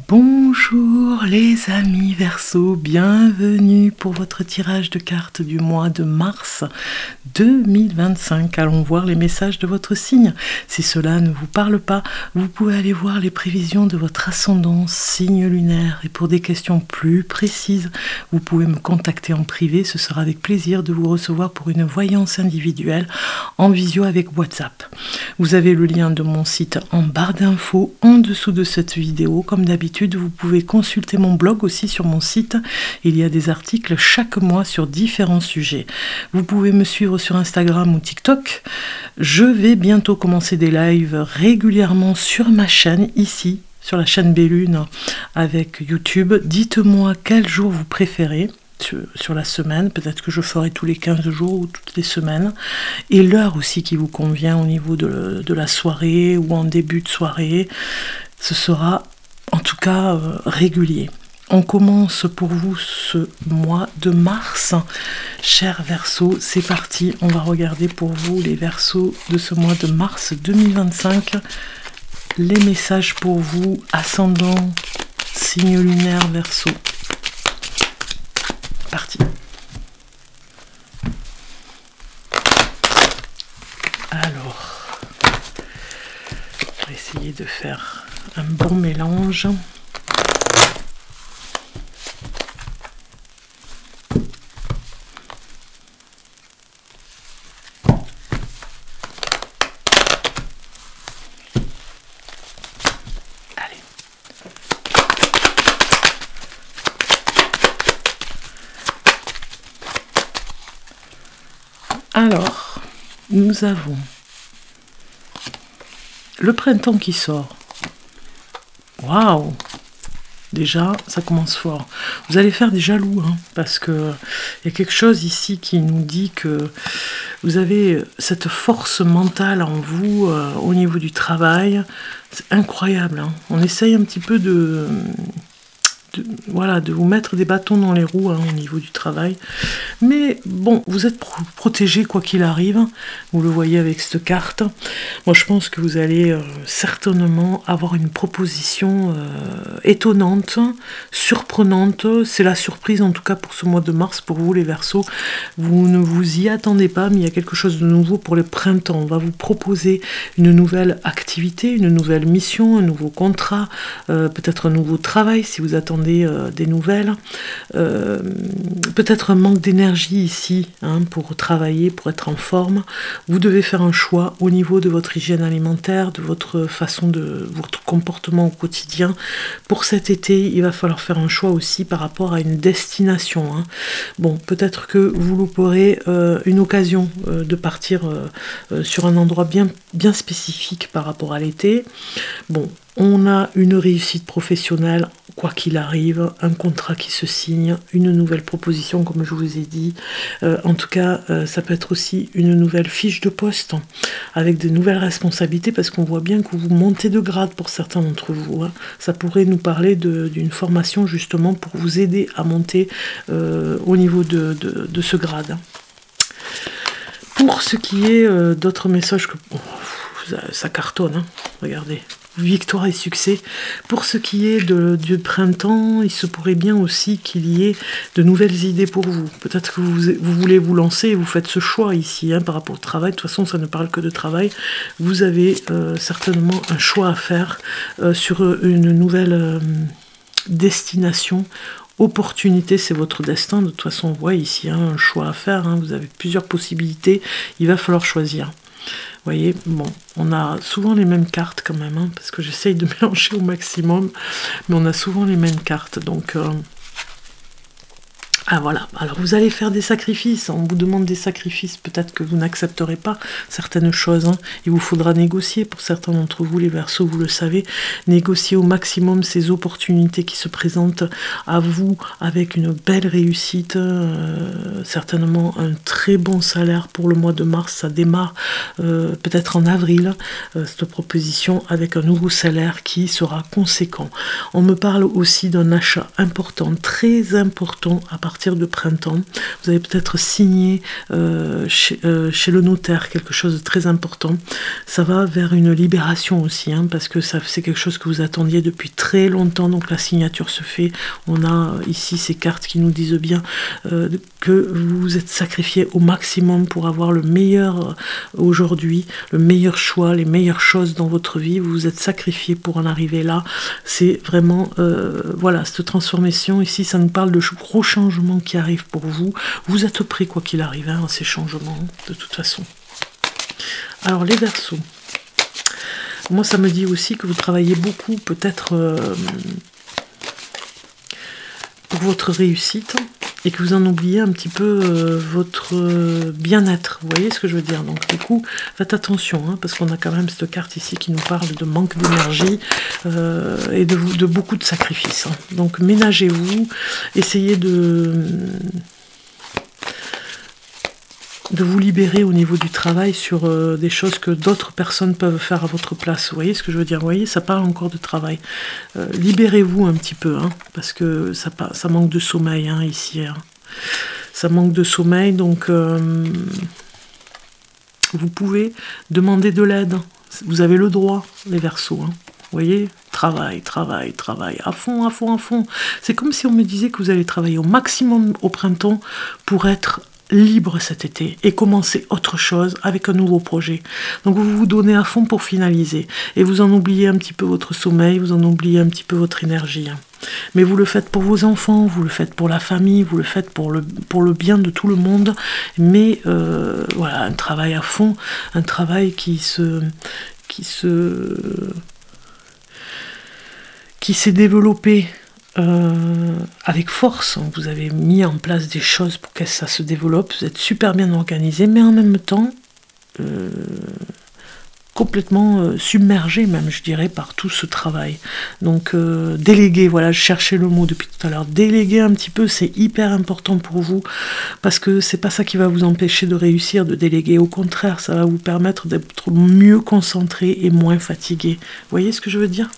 Bonjour les amis Verseau, bienvenue pour votre tirage de cartes du mois de mars 2025. Allons voir les messages de votre signe. Si cela ne vous parle pas, vous pouvez aller voir les prévisions de votre ascendant, signe lunaire. Et pour des questions plus précises, vous pouvez me contacter en privé. Ce sera avec plaisir de vous recevoir pour une voyance individuelle en visio avec WhatsApp. Vous avez le lien de mon site en barre d'infos en dessous de cette vidéo. Comme d'habitude, vous pouvez consulter mon blog aussi sur mon site. Il y a des articles chaque mois sur différents sujets. Vous pouvez me suivre sur Instagram ou TikTok. Je vais bientôt commencer des lives régulièrement sur ma chaîne ici, sur la chaîne Bellune avec YouTube. Dites-moi quel jour vous préférez sur la semaine, peut-être que je ferai tous les 15 jours ou toutes les semaines, et l'heure aussi qui vous convient au niveau de la soirée ou en début de soirée. Ce sera en tout cas régulier. On commence pour vous ce mois de mars. Chers Verseaux, c'est parti. On va regarder pour vous les Verseaux de ce mois de mars 2025. Les messages pour vous, ascendant, signe lunaire Verseau. Parti. Alors, on va essayer de faire un bon mélange. Alors, nous avons le printemps qui sort. Waouh! Déjà, ça commence fort. Vous allez faire des jaloux, hein, parce que il y a quelque chose ici qui nous dit que vous avez cette force mentale en vous au niveau du travail. C'est incroyable, hein. On essaye un petit peu de vous mettre des bâtons dans les roues, hein, au niveau du travail. Mais bon, vous êtes protégé quoi qu'il arrive. Vous le voyez avec cette carte. Moi, je pense que vous allez certainement avoir une proposition étonnante, surprenante. C'est la surprise, en tout cas, pour ce mois de mars, pour vous, les Verseaux. Vous ne vous y attendez pas, mais il y a quelque chose de nouveau pour le printemps. On va vous proposer une nouvelle activité, une nouvelle mission, un nouveau contrat, peut-être un nouveau travail, si vous attendez des nouvelles, peut-être un manque d'énergie ici, hein, pour travailler, pour être en forme. Vous devez faire un choix au niveau de votre hygiène alimentaire, de votre façon de votre comportement au quotidien. Pour cet été, il va falloir faire un choix aussi par rapport à une destination, hein. Bon, peut-être que vous louperez une occasion de partir sur un endroit bien spécifique par rapport à l'été. Bon, on a une réussite professionnelle, quoi qu'il arrive, un contrat qui se signe, une nouvelle proposition, comme je vous ai dit. En tout cas, ça peut être aussi une nouvelle fiche de poste, avec de nouvelles responsabilités, parce qu'on voit bien que vous montez de grade pour certains d'entre vous, hein. Ça pourrait nous parler d'une formation, justement, pour vous aider à monter au niveau de ce grade. Pour ce qui est d'autres messages, ça cartonne, hein. Regardez. Victoire et succès. Pour ce qui est du printemps, il se pourrait bien aussi qu'il y ait de nouvelles idées pour vous. Peut-être que vous voulez vous lancer et vous faites ce choix ici, hein, par rapport au travail. De toute façon, ça ne parle que de travail. Vous avez certainement un choix à faire sur une nouvelle destination. Opportunité, c'est votre destin. De toute façon, on voit ici, hein, un choix à faire, hein. Vous avez plusieurs possibilités. Il va falloir choisir. Vous voyez, bon, on a souvent les mêmes cartes quand même, hein, parce que j'essaye de mélanger au maximum, mais on a souvent les mêmes cartes, donc Ah voilà, alors vous allez faire des sacrifices, on vous demande des sacrifices, peut-être que vous n'accepterez pas certaines choses, hein. Il vous faudra négocier, pour certains d'entre vous les Verseaux, vous le savez, négocier au maximum ces opportunités qui se présentent à vous avec une belle réussite, certainement un très bon salaire pour le mois de mars, ça démarre peut-être en avril, cette proposition avec un nouveau salaire qui sera conséquent. On me parle aussi d'un achat important, très important à partir partir de printemps. Vous allez peut-être signer chez le notaire quelque chose de très important. Ça va vers une libération aussi, hein, parce que c'est quelque chose que vous attendiez depuis très longtemps, donc la signature se fait. On a ici ces cartes qui nous disent bien que vous vous êtes sacrifié au maximum pour avoir le meilleur aujourd'hui, le meilleur choix, les meilleures choses dans votre vie. Vous vous êtes sacrifié pour en arriver là. C'est vraiment, voilà, cette transformation ici, ça nous parle de gros changements qui arrivent pour vous. Vous êtes prêts quoi qu'il arrive, hein, à ces changements, de toute façon. Alors les Verseaux, moi ça me dit aussi que vous travaillez beaucoup peut-être pour votre réussite et que vous en oubliez un petit peu votre bien-être. Vous voyez ce que je veux dire? Donc du coup, faites attention, hein, parce qu'on a quand même cette carte ici qui nous parle de manque d'énergie et de beaucoup de sacrifices. Hein. Donc ménagez-vous, essayez de vous libérer au niveau du travail sur des choses que d'autres personnes peuvent faire à votre place. Vous voyez ce que je veux dire? Vous voyez, ça parle encore de travail. Libérez-vous un petit peu, hein, parce que ça manque de sommeil, hein, ici. Hein. Ça manque de sommeil, donc vous pouvez demander de l'aide. Vous avez le droit, les Verseaux. Hein. Vous voyez, travail, travail, travail, à fond, à fond, à fond. C'est comme si on me disait que vous allez travailler au maximum au printemps pour être libre cet été et commencer autre chose avec un nouveau projet. Donc vous vous donnez à fond pour finaliser et vous en oubliez un petit peu votre sommeil, vous en oubliez un petit peu votre énergie. Mais vous le faites pour vos enfants, vous le faites pour la famille, vous le faites pour le bien de tout le monde. Mais voilà, un travail à fond, un travail qui s'est développé avec force. Vous avez mis en place des choses pour que ça se développe, vous êtes super bien organisé, mais en même temps complètement submergé même, je dirais, par tout ce travail. Donc déléguer, voilà, je cherchais le mot depuis tout à l'heure, déléguer un petit peu, c'est hyper important pour vous, parce que c'est pas ça qui va vous empêcher de réussir, de déléguer, au contraire, ça va vous permettre d'être mieux concentré et moins fatigué. Vous voyez ce que je veux dire?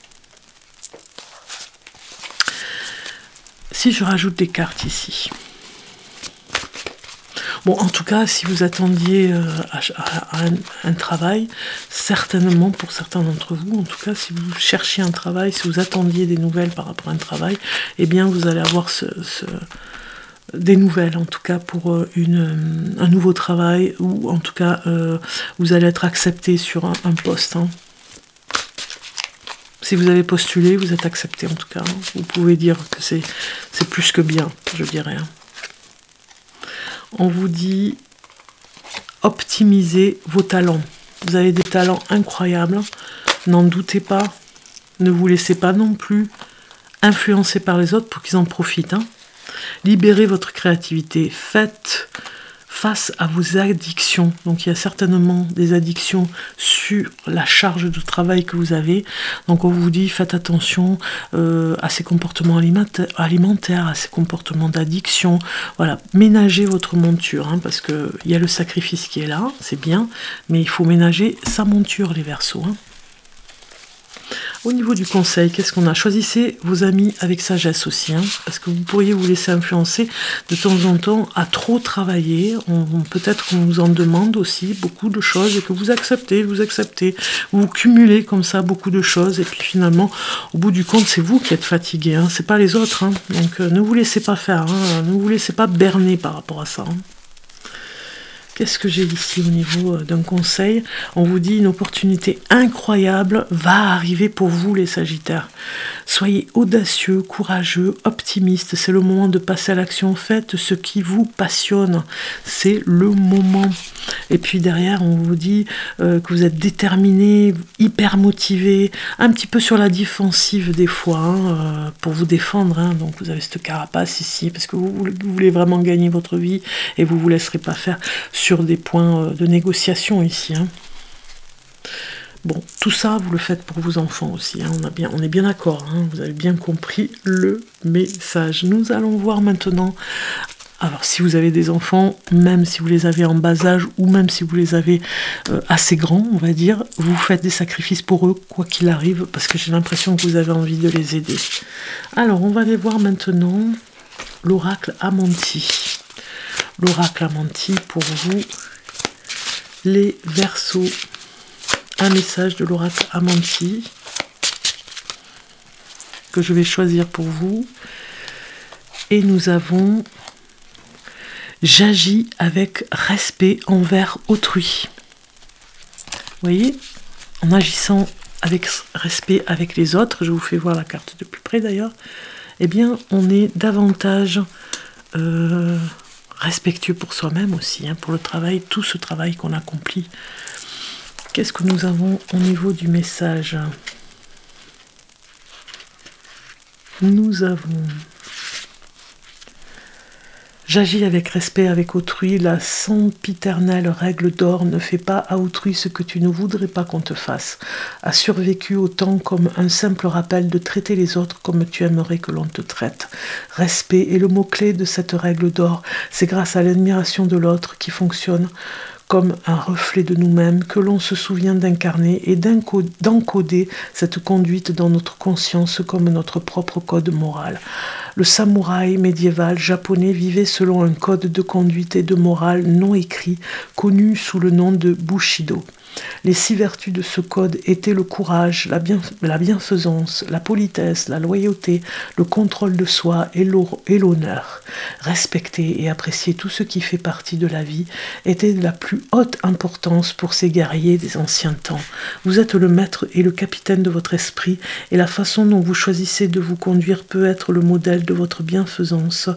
Si je rajoute des cartes ici. Bon, en tout cas, si vous attendiez à un travail, certainement pour certains d'entre vous, en tout cas, si vous cherchiez un travail, si vous attendiez des nouvelles par rapport à un travail, eh bien, vous allez avoir des nouvelles, en tout cas, pour un nouveau travail, ou en tout cas, vous allez être accepté sur un poste, hein. Si vous avez postulé, vous êtes accepté en tout cas. Vous pouvez dire que c'est plus que bien, je dirais. On vous dit optimisez vos talents. Vous avez des talents incroyables, n'en doutez pas. Ne vous laissez pas non plus influencer par les autres pour qu'ils en profitent. Hein. Libérez votre créativité. Faites face à vos addictions. Donc il y a certainement des addictions sur la charge de travail que vous avez. Donc on vous dit faites attention à ces comportements alimentaires, à ces comportements d'addiction. Voilà, ménagez votre monture, hein, parce qu'il y a le sacrifice qui est là, c'est bien, mais il faut ménager sa monture, les Verseaux. Hein. Au niveau du conseil, qu'est-ce qu'on a? Choisissez vos amis avec sagesse aussi, hein, parce que vous pourriez vous laisser influencer de temps en temps à trop travailler. Peut-être qu'on vous en demande aussi beaucoup de choses et que vous acceptez, vous cumulez comme ça beaucoup de choses et puis finalement, au bout du compte, c'est vous qui êtes fatigué, hein, c'est pas les autres. Hein. Donc ne vous laissez pas faire, hein, ne vous laissez pas berner par rapport à ça. Hein. Qu'est-ce que j'ai ici au niveau d'un conseil? On vous dit une opportunité incroyable va arriver pour vous les Sagittaires. Soyez audacieux, courageux, optimistes. C'est le moment de passer à l'action. Faites ce qui vous passionne. C'est le moment. Et puis derrière, on vous dit que vous êtes déterminé, hyper motivé, un petit peu sur la défensive des fois, hein, pour vous défendre. Hein. Donc vous avez cette carapace ici, parce que vous voulez vraiment gagner votre vie et vous ne vous laisserez pas faire sur des points de négociation ici. Hein. Bon, tout ça, vous le faites pour vos enfants aussi. Hein. On est bien d'accord, hein. Vous avez bien compris le message. Nous allons voir maintenant. Alors, si vous avez des enfants, même si vous les avez en bas âge, ou même si vous les avez assez grands, on va dire, vous faites des sacrifices pour eux, quoi qu'il arrive, parce que j'ai l'impression que vous avez envie de les aider. Alors, on va aller voir maintenant l'oracle Amanti. L'oracle Amanti pour vous, les Verseaux. Un message de l'oracle Amanti que je vais choisir pour vous. Et nous avons « J'agis avec respect envers autrui ». Vous voyez, en agissant avec respect avec les autres, je vous fais voir la carte de plus près d'ailleurs, eh bien on est davantage respectueux pour soi-même aussi, hein, pour le travail, tout ce travail qu'on accomplit. Qu'est-ce que nous avons au niveau du message? Nous avons « J'agis avec respect avec autrui, la sempiternelle règle d'or ne fait pas à autrui ce que tu ne voudrais pas qu'on te fasse, a survécu au temps comme un simple rappel de traiter les autres comme tu aimerais que l'on te traite. Respect est le mot-clé de cette règle d'or, c'est grâce à l'admiration de l'autre qui fonctionne comme un reflet de nous-mêmes que l'on se souvient d'incarner et d'encoder cette conduite dans notre conscience comme notre propre code moral. Le samouraï médiéval japonais vivait selon un code de conduite et de morale non écrit, connu sous le nom de Bushido. Les 6 vertus de ce code étaient le courage, la bienfaisance, la politesse, la loyauté, le contrôle de soi et l'honneur. Respecter et apprécier tout ce qui fait partie de la vie était de la plus haute importance pour ces guerriers des anciens temps. Vous êtes le maître et le capitaine de votre esprit et la façon dont vous choisissez de vous conduire peut être le modèle de votre bienfaisance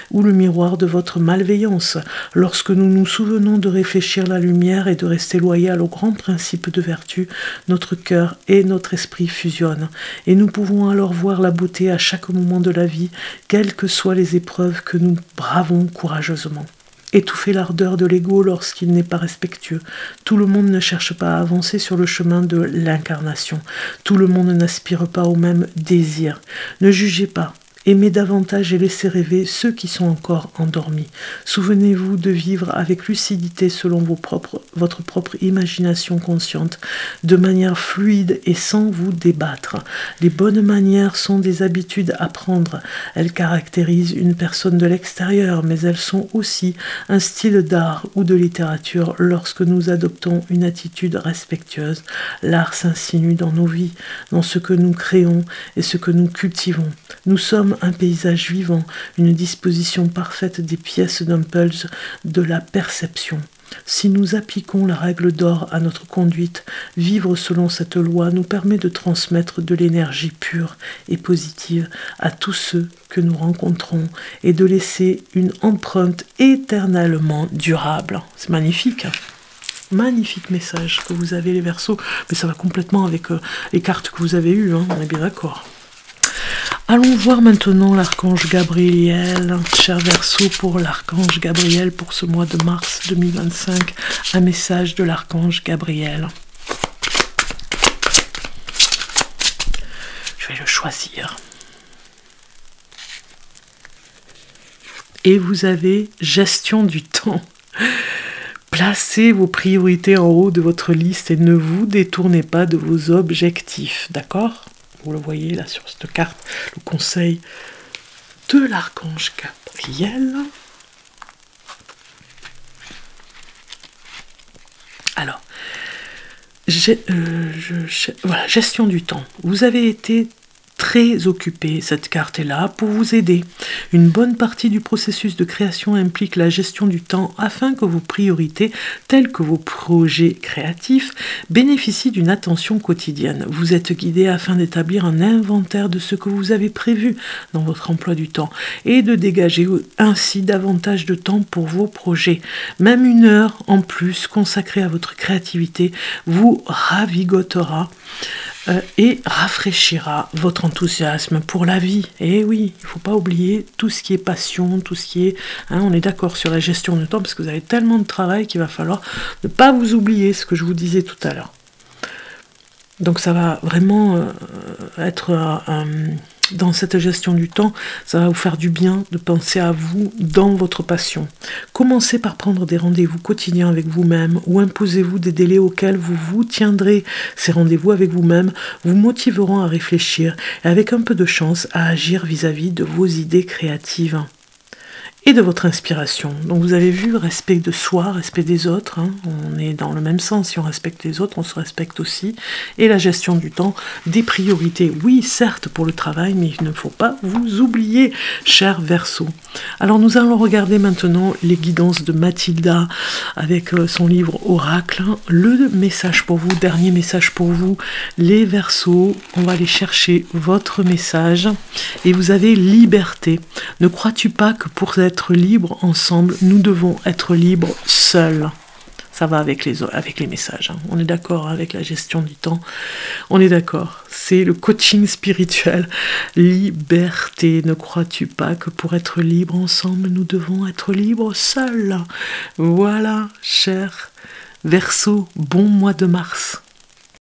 ou le miroir de votre malveillance. Lorsque nous nous souvenons de réfléchir la lumière et de rester loyal au grand principe de vertu, notre cœur et notre esprit fusionnent, et nous pouvons alors voir la beauté à chaque moment de la vie, quelles que soient les épreuves que nous bravons courageusement. Étouffer l'ardeur de l'ego lorsqu'il n'est pas respectueux. Tout le monde ne cherche pas à avancer sur le chemin de l'incarnation. Tout le monde n'aspire pas au même désir. Ne jugez pas. Aimez davantage et laissez rêver ceux qui sont encore endormis. Souvenez-vous de vivre avec lucidité selon votre propre imagination consciente, de manière fluide et sans vous débattre. Les bonnes manières sont des habitudes à prendre. Elles caractérisent une personne de l'extérieur, mais elles sont aussi un style d'art ou de littérature. Lorsque nous adoptons une attitude respectueuse, l'art s'insinue dans nos vies, dans ce que nous créons et ce que nous cultivons. Nous sommes un paysage vivant, une disposition parfaite des pièces d'un puzzle de la perception. Si nous appliquons la règle d'or à notre conduite, vivre selon cette loi nous permet de transmettre de l'énergie pure et positive à tous ceux que nous rencontrons et de laisser une empreinte éternellement durable. C'est magnifique, hein? Magnifique message que vous avez les Verseaux, mais ça va complètement avec les cartes que vous avez eues, hein, on est bien d'accord. Allons voir maintenant l'archange Gabriel, cher Verseau, pour l'archange Gabriel pour ce mois de mars 2025, un message de l'archange Gabriel. Je vais le choisir. Et vous avez gestion du temps. Placez vos priorités en haut de votre liste et ne vous détournez pas de vos objectifs, d'accord ? Vous le voyez là sur cette carte, le conseil de l'archange Gabriel. Alors, voilà, gestion du temps. Vous avez été très occupé, cette carte est là pour vous aider. Une bonne partie du processus de création implique la gestion du temps afin que vos priorités, telles que vos projets créatifs, bénéficient d'une attention quotidienne. Vous êtes guidé afin d'établir un inventaire de ce que vous avez prévu dans votre emploi du temps et de dégager ainsi davantage de temps pour vos projets. Même 1 heure en plus consacrée à votre créativité vous ravigotera et rafraîchira votre enthousiasme pour la vie. Et oui, il ne faut pas oublier tout ce qui est passion, tout ce qui est... on est d'accord sur la gestion du temps, parce que vous avez tellement de travail qu'il va falloir ne pas vous oublier, ce que je vous disais tout à l'heure. Donc ça va vraiment être... dans cette gestion du temps, ça va vous faire du bien de penser à vous dans votre passion. Commencez par prendre des rendez-vous quotidiens avec vous-même ou imposez-vous des délais auxquels vous vous tiendrez. Ces rendez-vous avec vous-même vous motiveront à réfléchir et avec un peu de chance à agir vis-à-vis de vos idées créatives. et de votre inspiration. Donc vous avez vu, respect de soi, respect des autres, hein. On est dans le même sens, si on respecte les autres, on se respecte aussi. Et la gestion du temps, des priorités, oui certes pour le travail, mais il ne faut pas vous oublier, cher Verseau. Alors nous allons regarder maintenant les guidances de Mathilda avec son livre Oracle. Le message pour vous, dernier message pour vous, les Verseaux, on va aller chercher votre message et vous avez liberté. Ne crois-tu pas que pour être libre ensemble, nous devons être libres seuls? Ça va avec les messages, hein. On est d'accord avec la gestion du temps. On est d'accord. C'est le coaching spirituel. Liberté. Ne crois-tu pas que pour être libres ensemble, nous devons être libres seuls? Voilà, cher Verseau, bon mois de mars.